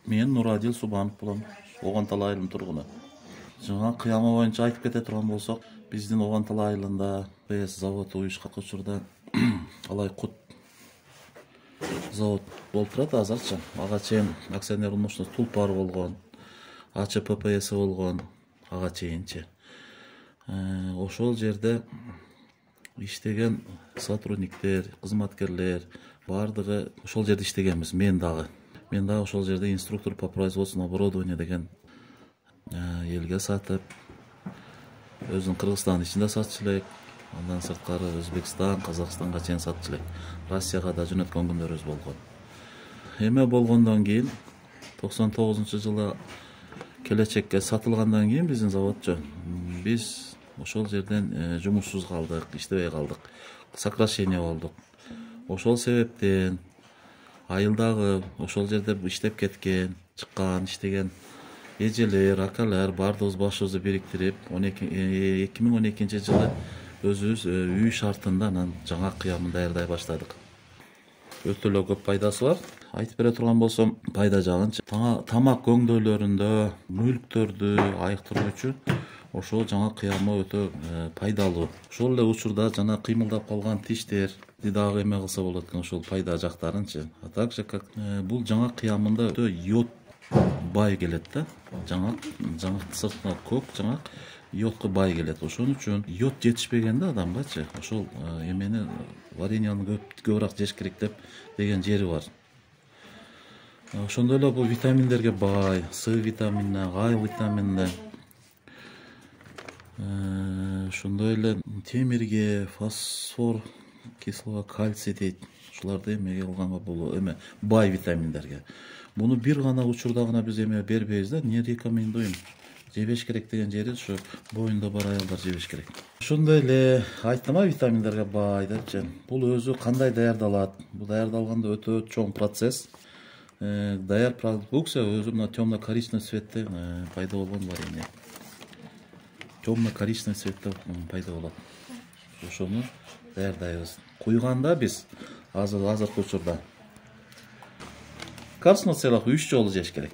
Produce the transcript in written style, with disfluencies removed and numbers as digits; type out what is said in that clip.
Мен Нурадил Субанов болом. Оғантал айылының тұрғыны. Жаңа қияма бойынша айтып кете тұрған болсақ, біздің Оғантал айылында ПС заводы уюшка көчүрдө алай кут завод болуп турат азырчы. Ага чейин акционерлик общество Тулпар болгон, АЧППС болгон, ага чейинчи. Ошол жерде иштеген сотрудниктер, кызматкерлер бардыгы ошол жерде иштегенбиз. Мен дагы ошол жерде инструктор по производству оборудования деген элге сатып, өзүн Кыргызстандын ичинде сатчу элек, андан сырткары Өзбекстан, Казакстанга чейин сатчу элек. Россияга да жөнөткөн күндөрүбүз болгон. Эме болгондон кийин 99-жылы келечекке сатылгандан кийин биздин заводчу биз ошол жерден жумушсуз калдык, иштебей калдык. Сокращение болдук. Ошол себептен айылдагы ошол жерде иштеп кеткен, чыккан, иштеген эжелер, акалар бардыгыбыз башыбызды бириктирип 2012-жылы өзүбүз үй шартында анан жаңа кыямын даярдай баштадык. Өтө эле көп пайдасы бар. Айтып бере турган болсом, пайда жагынчы тамак көңдөөлөрүндө мүлктөрдү айыктыруу үчүн ошол жаңа кыямы өтө пайдалуу. Ошол эле учурда жана кыймылдап калган тиштер дагы эме кылса болот экен, ошол пайда жактарынчы. А также как бул жаңа кыямында өтө йод бай келет да. Жаңак сыртына көк жаңак йодко бай келет. Ошон үчүн йод жетишпегенде адамгачы ошол эмени вареньяны көбүрөөк жеш керек деген жери бар. Ошондой эле бул витаминдерге бай, С витаминине, А витаминине, ошондой эле темирге, фосфор, кислого, кальций дейт. Ушуларды эмеге кылганга бул эме бай витаминдерге. Буну бир гана учурда гана биз эме бербейбиз да, не рекомендуем. Жебеш керек деген жери ушу боюнда бар аялдар жебеш керек. Ошондой эле айттым витаминдерге бай депчи. Бул өзү кандай даярдалат? Бул даярдалганда өтө чоң процесс. Даяр продукция өзү мына темно-коричневый цветте пайда болгон варенье. Темно-коричневый цветте пайда болот. Ошону даярдайбыз. Куйганда биз азыркы учурда карсыноцеллах 3 жолу жеш керек.